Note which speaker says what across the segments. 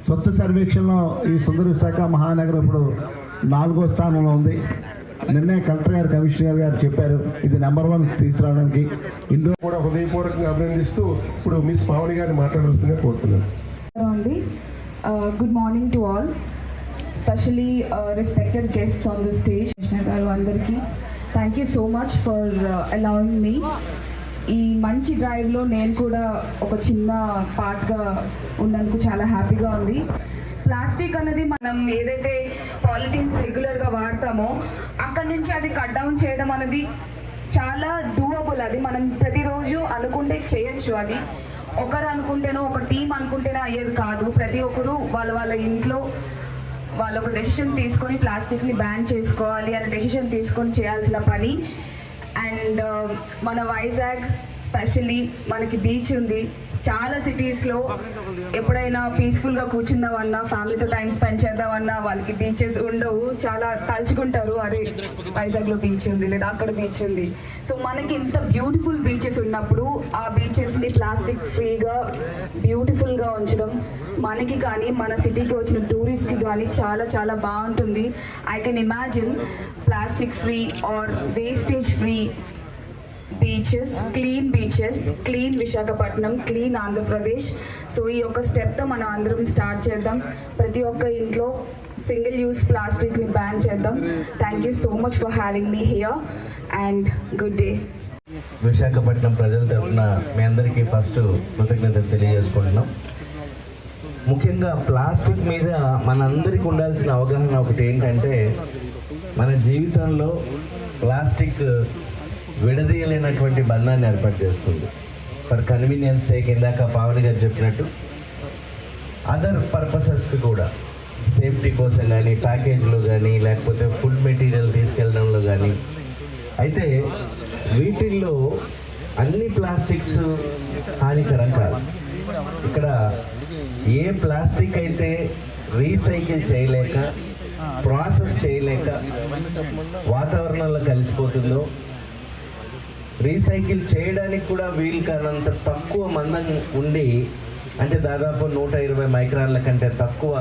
Speaker 1: స్వచ్ఛ సర్వేక్షణలో ఈ సుందర విశాఖ మహానగరం ఇప్పుడు 4వ స్థానంలో ఉంది. నిన్నే కలెక్టర్ గారు, కమిషనర్ గారు చెప్పారు ఇది నెంబర్ 1 తీసుకురావడానికి. ఇందులో
Speaker 2: కూడా హృదయపూర్వకంగా అభినందిస్తూ ఇప్పుడు మిస్ పావని గారిని మాట్లాడాల్సిందిగా కోరుతున్నాను.
Speaker 3: Good morning to all, especially respected guests on the stage. Commissioner garu andarki thank you so much for allowing me. ఈ మంచి డ్రైవ్లో నేను కూడా ఒక చిన్న పార్ట్గా ఉన్నందుకు చాలా హ్యాపీగా ఉంది. ప్లాస్టిక్ అనేది మనం ఏదైతే పాలిథీన్స్ రెగ్యులర్గా వాడతామో అక్కడి నుంచి అది కట్ డౌన్ చేయడం అనేది చాలా డూయబుల్. అది మనం ప్రతిరోజు అనుకుంటే చేయొచ్చు. అది ఒకరు అనుకుంటేనో ఒక టీం అనుకుంటేనే అయ్యేది కాదు. ప్రతి ఒక్కరు వాళ్ళ ఇంట్లో వాళ్ళు ఒక డెసిషన్ తీసుకొని ప్లాస్టిక్ని బ్యాన్ చేసుకోవాలి అనే డెసిషన్ తీసుకొని చేయాల్సిన పని. అండ్ మన వైజాగ్ స్పెషల్లీ మనకి బీచ్ ఉంది. చాలా సిటీస్లో ఎప్పుడైనా పీస్ఫుల్గా కూర్చుందామన్నా, ఫ్యామిలీతో టైం స్పెండ్ చేద్దామన్నా వాళ్ళకి బీచెస్ ఉండవు. చాలా తలుచుకుంటారు, అరే వైజాగ్లో బీచ్ ఉంది లేదా అక్కడ బీచ్ ఉంది. సో మనకి ఇంత బ్యూటిఫుల్ బీచెస్ ఉన్నప్పుడు ఆ బీచెస్ని ప్లాస్టిక్ ఫ్రీగా బ్యూటిఫుల్గా ఉంచడం మనకి కానీ మన సిటీకి వచ్చిన టూరిస్ట్కి కానీ చాలా చాలా బాగుంటుంది. I can imagine plastic free or wastage free beaches, clean Visakhapatnam, clean Andhra Pradesh. So ఈ యొక్క స్టెప్తో మనం అందరం స్టార్ట్ చేద్దాం. ప్రతి ఒక్క ఇంట్లో సింగిల్ యూస్ ప్లాస్టిక్ని బ్యాన్ చేద్దాం. Thank you so much for having me here and good day.
Speaker 4: Visakhapatnam ప్రజల తరఫున మీ అందరికీ ఫస్ట్ కృతజ్ఞతలు తెలియజేసుకుంటున్నాం. ముఖ్యంగా ప్లాస్టిక్ మీద మనందరికీ ఉండాల్సిన అవగాహన ఒకటి ఏంటంటే, మన జీవితంలో ప్లాస్టిక్ విడదీయలేనటువంటి బంధాన్ని ఏర్పాటు చేస్తుంది. ఫర్ కన్వీనియన్స్ సేక్, ఇందాక పావని గారు చెప్పినట్టు అదర్ పర్పసెస్కి కూడా, సేఫ్టీ కోసం కానీ, ప్యాకేజ్లో కానీ, లేకపోతే ఫుడ్ మెటీరియల్ తీసుకెళ్ళడంలో కానీ. అయితే వీటిల్లో అన్ని ప్లాస్టిక్స్ హానికరం కాదు. ఇక్కడ ఏ ప్లాస్టిక్ అయితే రీసైకిల్ చేయలేక, ప్రాసెస్ చేయలేక వాతావరణంలో కలిసిపోతుందో, రీసైకిల్ చేయడానికి కూడా వీలు కానంత తక్కువ మందం ఉండి, అంటే దాదాపు 120 మైక్రాన్ల కంటే తక్కువ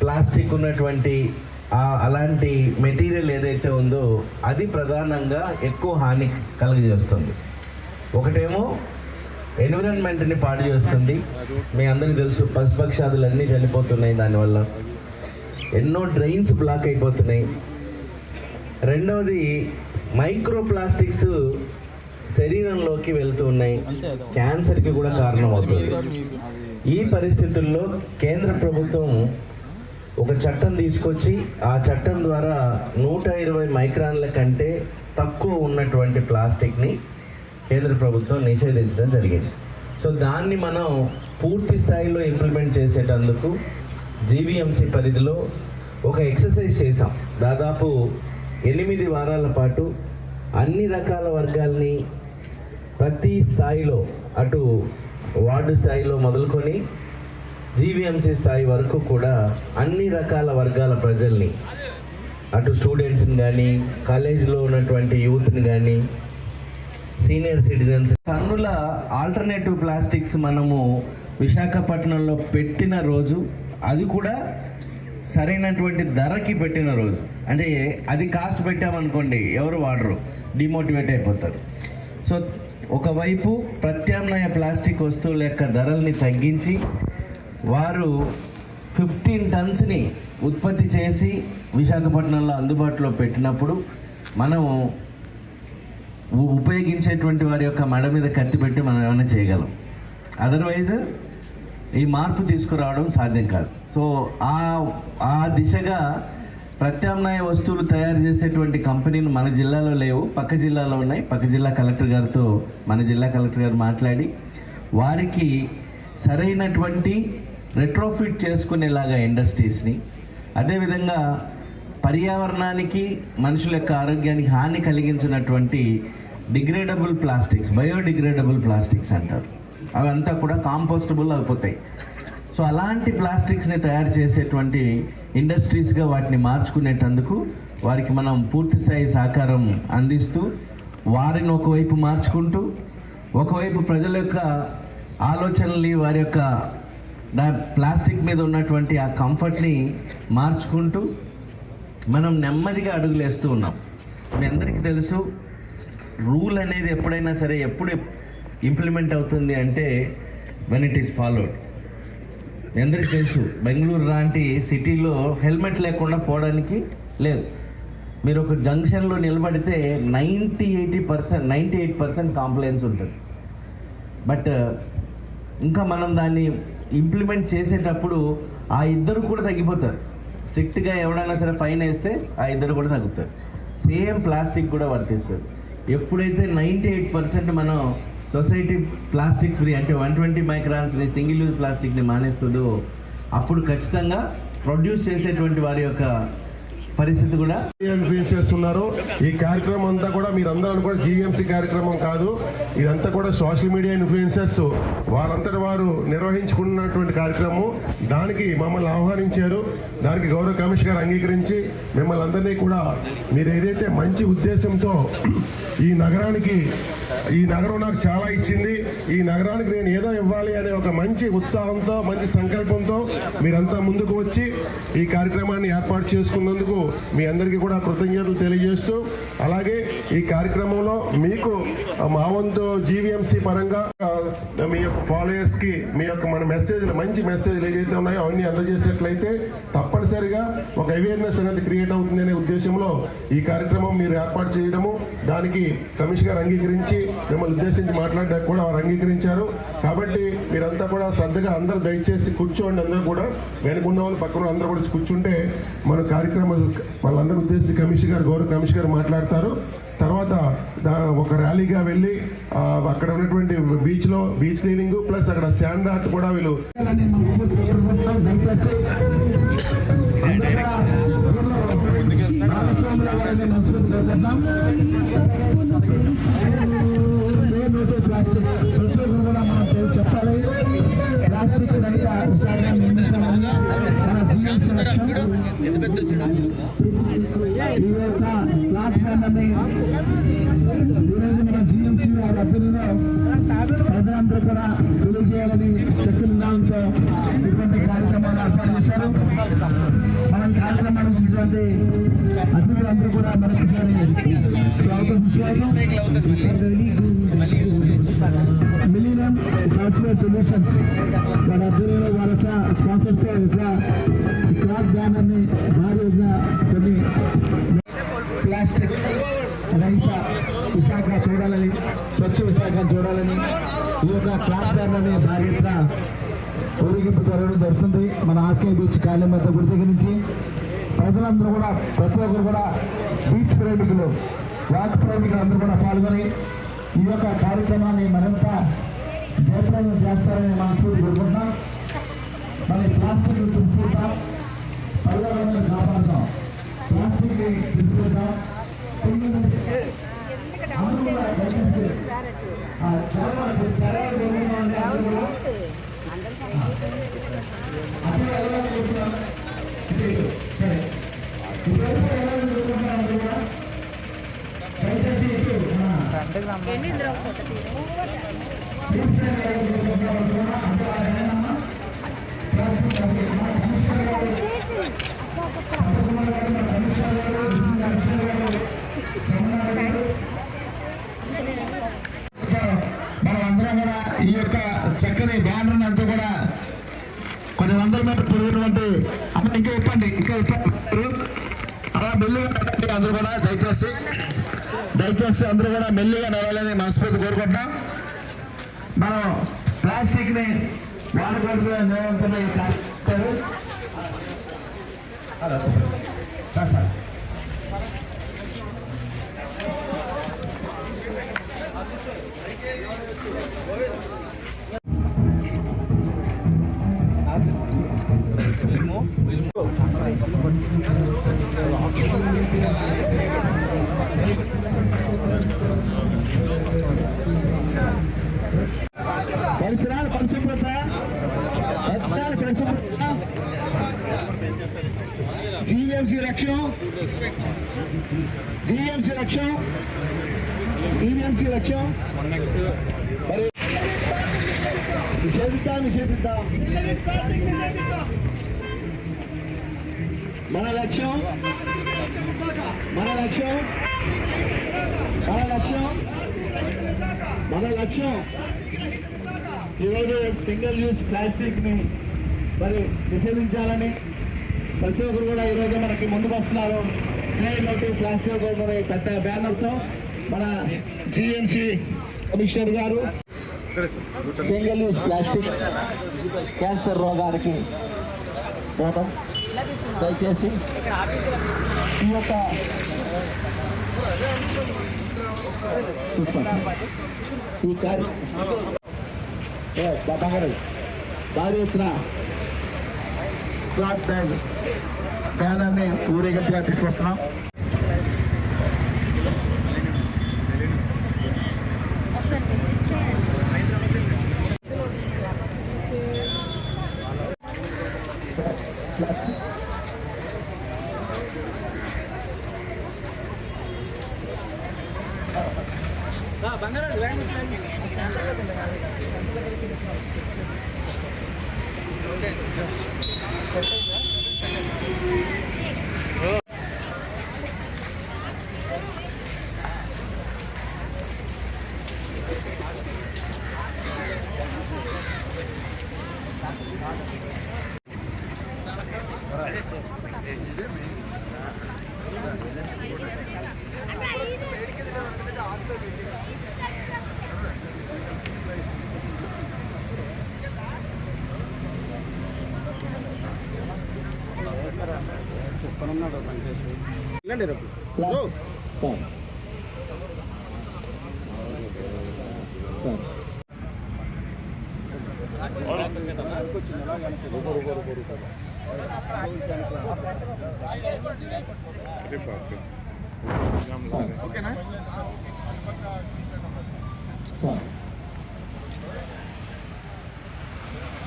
Speaker 4: ప్లాస్టిక్ ఉన్నటువంటి అలాంటి మెటీరియల్ ఏదైతే ఉందో అది ప్రధానంగా ఎక్కువ హాని కలుగజేస్తుంది. ఒకటేమో ఎన్విరాన్మెంట్ని పాడు చేస్తుంది. మీ అందరికీ తెలుసు, పశుపక్షాదులన్నీ చనిపోతున్నాయి దానివల్ల. ఎన్నో డ్రైన్స్ బ్లాక్ అయిపోతున్నాయి. రెండవది, మైక్రో ప్లాస్టిక్స్ శరీరంలోకి వెళ్తూ ఉన్నాయి, క్యాన్సర్కి కూడా కారణమవుతుంది. ఈ పరిస్థితుల్లో కేంద్ర ప్రభుత్వం ఒక చట్టం తీసుకొచ్చి ఆ చట్టం ద్వారా 120 మైక్రాన్ల కంటే తక్కువ ఉన్నటువంటి ప్లాస్టిక్ని కేంద్ర ప్రభుత్వం నిషేధించడం జరిగింది. సో దాన్ని మనం పూర్తి స్థాయిలో ఇంప్లిమెంట్ చేసేటందుకు జీవీఎంసీ పరిధిలో ఒక ఎక్సర్సైజ్ చేసాం. దాదాపు 8 వారాల పాటు అన్ని రకాల వర్గాల్ని ప్రతి స్థాయిలో, అటు వార్డు స్థాయిలో మొదలుకొని జీవీఎంసీ స్థాయి వరకు కూడా అన్ని రకాల వర్గాల ప్రజల్ని, అటు స్టూడెంట్స్ని కానీ, కాలేజీలో ఉన్నటువంటి యూత్ని కానీ, సీనియర్ సిటిజన్స్, టన్నుల ఆల్టర్నేటివ్ ప్లాస్టిక్స్ మనము విశాఖపట్నంలో పెట్టిన రోజు, అది కూడా సరైనటువంటి ధరకి పెట్టిన రోజు. అంటే అది కాస్ట్ పెట్టామనుకోండి ఎవరు వాడరు, డిమోటివేట్ అయిపోతారు. సో ఒకవైపు ప్రత్యామ్నాయ ప్లాస్టిక్ వస్తువుల యొక్క ధరల్ని తగ్గించి వారు 15 టన్స్ని ఉత్పత్తి చేసి విశాఖపట్నంలో అందుబాటులో పెట్టినప్పుడు మనం ఉపయోగించేటువంటి వారి యొక్క మెడ మీద కత్తి పెట్టి మనం ఏమైనా చేయగలం. అదర్వైజ్ ఈ మార్పు తీసుకురావడం సాధ్యం కాదు. సో ఆ దిశగా ప్రత్యామ్నాయ వస్తువులు తయారు చేసేటువంటి కంపెనీలు మన జిల్లాలో లేవు, పక్క జిల్లాలో ఉన్నాయి. పక్క జిల్లా కలెక్టర్ గారితో మన జిల్లా కలెక్టర్ గారు మాట్లాడి వారికి సరైనటువంటి రెట్రోఫిట్ చేసుకునేలాగా ఇండస్ట్రీస్ని, అదేవిధంగా పర్యావరణానికి, మనుషుల యొక్క ఆరోగ్యానికి హాని కలిగించినటువంటి డిగ్రేడబుల్ ప్లాస్టిక్స్, బయోడిగ్రేడబుల్ ప్లాస్టిక్స్ అంటారు, అవంతా కూడా కాంపోస్టబుల్ అయిపోతాయి. సో అలాంటి ప్లాస్టిక్స్ని తయారు చేసేటువంటి ఇండస్ట్రీస్గా వాటిని మార్చుకునేటందుకు వారికి మనం పూర్తి స్థాయి సహకారం అందిస్తూ, వారిని ఒకవైపు మార్చుకుంటూ, ఒకవైపు ప్రజల యొక్క ఆలోచనల్ని, వారి యొక్క ప్లాస్టిక్ మీద ఉన్నటువంటి ఆ కంఫర్ట్ని మార్చుకుంటూ మనం నెమ్మదిగా అడుగులేస్తూ ఉన్నాం. మీ అందరికీ తెలుసు, రూల్ అనేది ఎప్పుడైనా సరే ఎప్పుడు ఇంప్లిమెంట్ అవుతుంది అంటే వెన్ ఇట్ ఈస్ ఫాలోడ్. మీ అందరికీ తెలుసు, బెంగళూరు లాంటి సిటీలో హెల్మెట్ లేకుండా పోవడానికి లేదు. మీరు ఒక జంక్షన్లో నిలబడితే 98% కాంప్లైన్స్ ఉంటుంది. బట్ ఇంకా మనం దాన్ని ఇంప్లిమెంట్ చేసేటప్పుడు ఆ ఇద్దరు కూడా తగ్గిపోతారు. స్ట్రిక్ట్గా ఎవడైనా సరే ఫైన్ వేస్తే ఆ ఇద్దరు కూడా తగ్గుతారు. సేమ్ ప్లాస్టిక్ కూడా వర్తిస్తుంది. ఎప్పుడైతే 98% మనం సొసైటీ ప్లాస్టిక్ ఫ్రీ అంటే 120 మైక్రాన్స్ని సింగిల్ యూజ్ ప్లాస్టిక్ని మానేస్తుందో అప్పుడు ఖచ్చితంగా ప్రొడ్యూస్ చేసేటువంటి వారి యొక్క పరిస్థితి కూడా
Speaker 2: ఇన్ఫ్లుయెన్సర్స్ ఉన్నారు. ఈ కార్యక్రమం అంతా కూడా మీరందరూ కూడా జీవీఎంసీ కార్యక్రమం కాదు, ఇదంతా కూడా సోషల్ మీడియా ఇన్ఫ్లుయెన్సర్స్ వారంతటి వారు నిర్వహించుకున్నటువంటి కార్యక్రమం. దానికి మమ్మల్ని ఆహ్వానించారు. దానికి గౌరవ కమిషనర్ గారు అంగీకరించి మిమ్మల్ని అందరినీ కూడా మీరు ఏదైతే మంచి ఉద్దేశంతో ఈ నగరం నాకు చాలా ఇచ్చింది, ఈ నగరానికి నేను ఏదో ఇవ్వాలి అనే ఒక మంచి ఉత్సాహంతో మంచి సంకల్పంతో మీరంతా ముందుకు వచ్చి ఈ కార్యక్రమాన్ని ఏర్పాటు చేసుకున్నందుకు మీ అందరికీ కూడా కృతజ్ఞతలు తెలియజేస్తూ, అలాగే ఈ కార్యక్రమంలో మీకు మా వంతు జీవీఎంసీ పరంగా మీ యొక్క ఫాలోయర్స్కి మీ యొక్క మన మెసేజ్లు మంచి మెసేజ్లు ఏదైతే ఉన్నాయో అవన్నీ అందజేసినట్లయితే తప్పనిసరిగా ఒక అవేర్నెస్ అనేది క్రియేట్ అవుతుంది అనే ఉద్దేశంలో ఈ కార్యక్రమం మీరు ఏర్పాటు చేయడము, దానికి కమిషనర్ గారు అంగీకరించి మిమ్మల్ని ఉద్దేశించి మాట్లాడడానికి కూడా వారు అంగీకరించారు. కాబట్టి మీరంతా కూడా శ్రద్ధగా అందరూ దయచేసి కూర్చోండి. అందరూ కూడా వెనుకున్న వాళ్ళు పక్కన అందరూ కూడా కూర్చుంటే మన కార్యక్రమం వాళ్ళందరూ ఉద్దేశించి కమిషనర్ గారు గౌరవ కమిషనర్ గారు మాట్లాడతారు. తర్వాత ఒక ర్యాలీగా వెళ్ళి అక్కడ ఉన్నటువంటి బీచ్ క్లీనింగ్ ప్లస్ అక్కడ శాండ్ ఆర్ట్ కూడా వీళ్ళు
Speaker 5: ప్లాస్టిక్ ప్రతి కూడా మనం చెప్పాలి. ప్లాస్టిక్ రహిత విశాఖను నిర్మించాలని మన జీవన లక్ష్యం. ఈ యొక్క ప్లాట్ఫామ్ని ఈరోజు మన జీఎంసీ వారి అభ్యర్థిలో ప్రజలందరూ కూడా తెలియజేయాలని చక్కని నినాదంతో ఇటువంటి కార్యక్రమాలు ఏర్పాటు చేశారు. మన కార్యక్రమాన్ని చూసినటువంటి అతిథులందరూ కూడా మరొకసారి స్వాగతం సుస్వాగతం. మిలీనియం సాఫ్ట్వేర్ సొల్యూషన్స్ వారి అధ్వర్యంలో వారి స్పాన్సర్తో ఇట్లా క్లాత్ బ్యానర్ని భారీగా కొన్ని ప్లాస్టిక్ రహిత విశాఖ చూడాలని, స్వచ్ఛ విశాఖ చూడాలని ఈ యొక్క క్లాత్ బ్యానర్ని భారీగా ఊరేగింపు జరగడం జరుగుతుంది. మన ఆర్కే బీచ్ కాళీమాత గుడి దగ్గర నుంచి ప్రజలందరూ కూడా ప్రతి ఒక్కరు కూడా బీచ్ ప్రేమికులు వాక్ ప్రేమికులు అందరూ కూడా పాల్గొని ఈ యొక్క కార్యక్రమాన్ని మరింత జయప్రదం చేస్తారని మనస్ఫూర్తి కోరుకుంటున్నాం. మరి ప్లాస్టిక్ తెలుసుకుంటాం, పర్యావరణాన్ని కాపాడుతాం, ప్లాస్టిక్ తెలుసుకుంటాం. అందరూ కూడా దయచేసి మనమందరం కూడా ఈ యొక్క చక్కని బ్యానర్ అంతా కూడా కొన్ని వందల మీటర్ పొడిగినటువంటి ఇంకా ఇప్పండి అలా మెల్లిగా అందరూ కూడా దయచేసి అందరూ కూడా మెల్లిగా నడవాలని మనస్ఫూర్తి కోరుకుంటున్నాం. మనం ప్లాస్టిక్ని వాడకూడదు నిలవంతున్న ఈ కార్యక్రమం సార్ పరిసరాల పరిశుభ్రత జీవీఎంసీ లక్ష్యం జీవీఎంసీ లక్ష్యం నిషేధిద్దాం. మన లక్ష్యం ఈరోజు సింగిల్ యూజ్ ప్లాస్టిక్ ని మరి నిషేధించాలని ప్రతి ఒక్కరు కూడా ఈరోజు మనకి ముందుకు వస్తున్నారు. ప్లాస్టిక్ మరి పెద్ద బ్యానర్స్ మన జిఎంసి కమిషనర్ గారు సింగిల్ యూజ్ ప్లాస్టిక్ క్యాన్సర్ రోగానికి పోతాం. దయచేసి ఈ యొక్క ఈ భారీ ఎత్తున క్లాత్ బ్యాగ్ బ్యానర్ని ఊరేగింపుగా తీసుకొస్తున్నాం.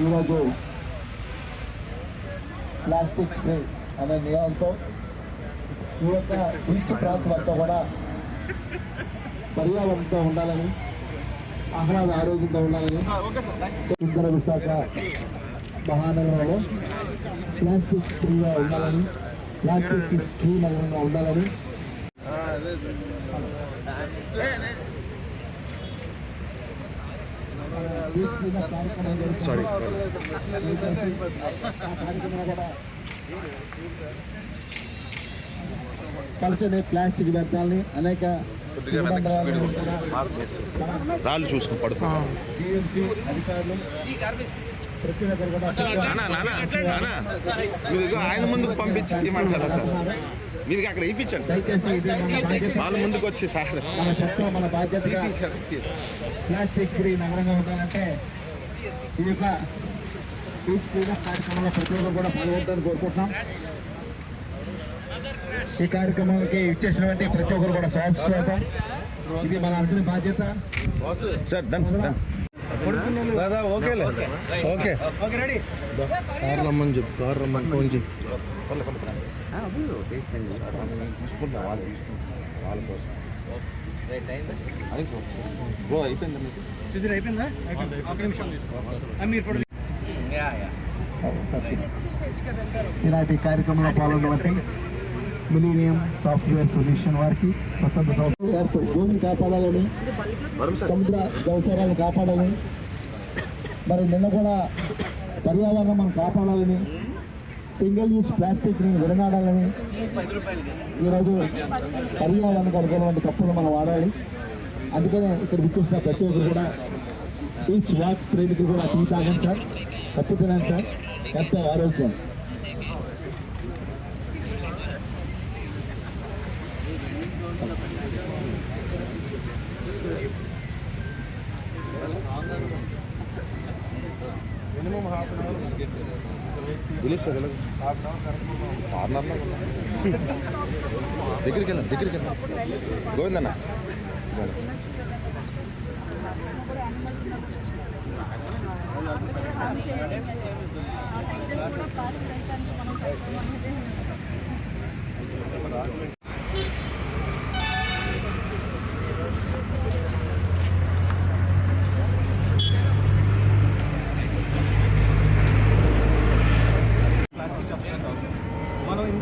Speaker 5: ఈరోజు ప్లాస్టిక్ ఫ్రీ అనే నియమంతో ఈ యొక్క బీచ్ ప్రాంతం కూడా పర్యావరణంతో ఉండాలని, ఆహ్లాద ఆరోగ్యంగా ఉండాలని ఉత్తర విశాఖ మహానగరంలో ప్లాస్టిక్ ఫ్రీగా ఉండాలని, ప్లాస్టిక్ ఫ్రీ నగరంగా ఉండాలని కలిసి ప్లాస్టిక్ వ్యర్థాలని అనేక
Speaker 6: రాళ్ళు చూసుకుని పడుకో
Speaker 5: అధికారులు
Speaker 6: మీరు ఆయన ముందుకు పంపించి తీయమంటారా సార్? మీరు అక్కడ ఇప్పించండి సార్, వాళ్ళు ముందుకు వచ్చి సార్
Speaker 5: మన చట్టం మన బాధ్యత. ప్లాస్టిక్ ఫ్రీ నగరంగా ఉండాలంటే ఈ యొక్క బీచ్ క్లీనప్ కార్యక్రమంలో ప్రతి ఒక్కరు కూడా పాల్గొంటారని కోరుకుంటున్నాం. ఈ కార్యక్రమానికి ఇచ్చేసినటువంటి ప్రతి ఒక్కరు కూడా స్వాగతం. ఇది మన అందరి బాధ్యత
Speaker 6: సార్. దాదా ఓకేలే, ఓకే కార్ రమ్మని చెప్పు, కార్ రమ్మని ఫోన్ చెప్పు. తీసుకుంటా వాళ్ళు వాళ్ళ కోసం బ్రో అయిపోయిందా మీకు?
Speaker 5: ఇలాంటి కార్యక్రమంలో పాల్గొనబట్టి మిలీనియం సాఫ్ట్వేర్ సొల్యూషన్ వారికి స్వతంత్ర భూమిని కాపాడాలని, సముద్ర జలచరాలను కాపాడాలని, మరి నిన్న కూడా పర్యావరణం మనం కాపాడాలని, సింగిల్ యూజ్ ప్లాస్టిక్ని విడనాడాలని, ఈరోజు పర్యావరణకు అనుకున్నటువంటి కప్పులు మనం వాడాలి. అందుకనే ఇక్కడ విచ్చేసిన ప్రతి ఒక్కరు కూడా ఈచ్ వాక్ ప్రేమికులు కూడా టీ తాగండి సార్, కప్పు తినండి సార్, ఎంతో ఆరోగ్యం.
Speaker 6: దగ్గరికి వెళ్దాం గోవిందన్న.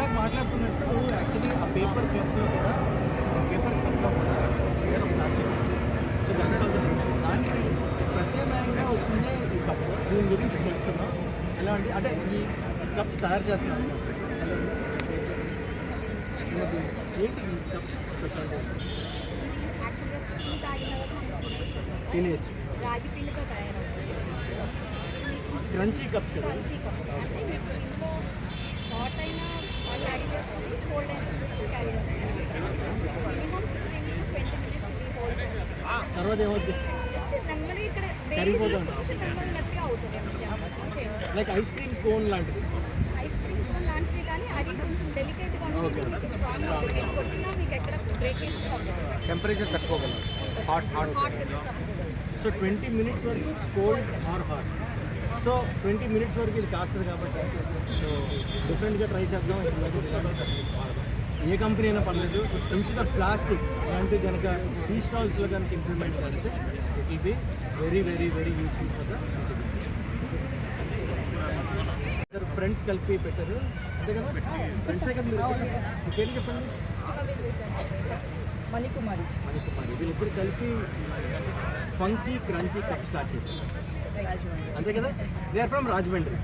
Speaker 7: ఇందాక మాట్లాడుతున్నట్టు యాక్చువల్లీ ఆ పేపర్ క్లబ్స్లో కూడా పేపర్ క్లబ్లో కూడా చేయడం ప్లాస్టిక్. సో దాని దానికి ప్రత్యేకంగా వచ్చిందే ఈ కప్. దీని గురించి తెలుసుకున్నాం. ఎలా అంటే ఈ కప్స్ తయారు చేస్తున్నారు. ఏంటి ఈ కప్స్ స్పెషాలిటీ? తినేయచ్చు.
Speaker 8: రాగి పిండితో తయారవుతుంది.
Speaker 7: క్రంచీ కప్స్ కదా.
Speaker 8: క్రంచీ కప్స్ అంటే మీకు ఇంట్లో హాట్ అయినా క్యారీ చేస్తుంది, కోల్డ్ అయినా క్యారీ చేస్తుంది. మినిమం 15 to 20 minutes ఇది హోల్డ్ చేస్తుంది.
Speaker 7: తర్వాత ఏమవుతుంది?
Speaker 8: జస్ట్ నెమ్మదిగా ఇక్కడ
Speaker 7: కరిగిపోతుంది.
Speaker 8: కొంచెం నెమ్మదిగా అవుతుంది.
Speaker 7: లైక్ ఐస్ క్రీమ్ కోన్ లాంటిది.
Speaker 8: ఐస్ క్రీమ్ కోన్ లాంటిది కానీ అది కొంచెం డెలికేట్గా ఉంటుంది. మీకు స్ట్రాంగ్ ఉంటుంది. మీరు కొట్టినా మీకు ఎక్కడ బ్రేకేజ్
Speaker 7: టెంపరేచర్ తక్కువగలదు. హాట్ సో 20 minutes వరకు cold or hot. So 20 minutes వరకు ఇది కాస్తుంది కాబట్టి సో డిఫరెంట్గా ట్రై చేద్దాం. ఏ కంపెనీ అయినా పర్లేదు. ఇన్స్టెడ్ ఆఫ్ ప్లాస్టిక్ లాంటివి కనుక టీ స్టాల్స్లో కనుక ఇంప్లిమెంట్ చేస్తే it will be very very very useful for the friends కలిపి పెట్టారు అంతే కదా. ఫ్రెండ్సే కదా మీరు. మీ పేరు చెప్పండి.
Speaker 8: మణికుమారి.
Speaker 7: వీళ్ళిద్దరు కలిపి ఫంకీ క్రంచీ కప్ స్టార్ట్ చేశారు అంతే కదా. They are from Rajahmundry.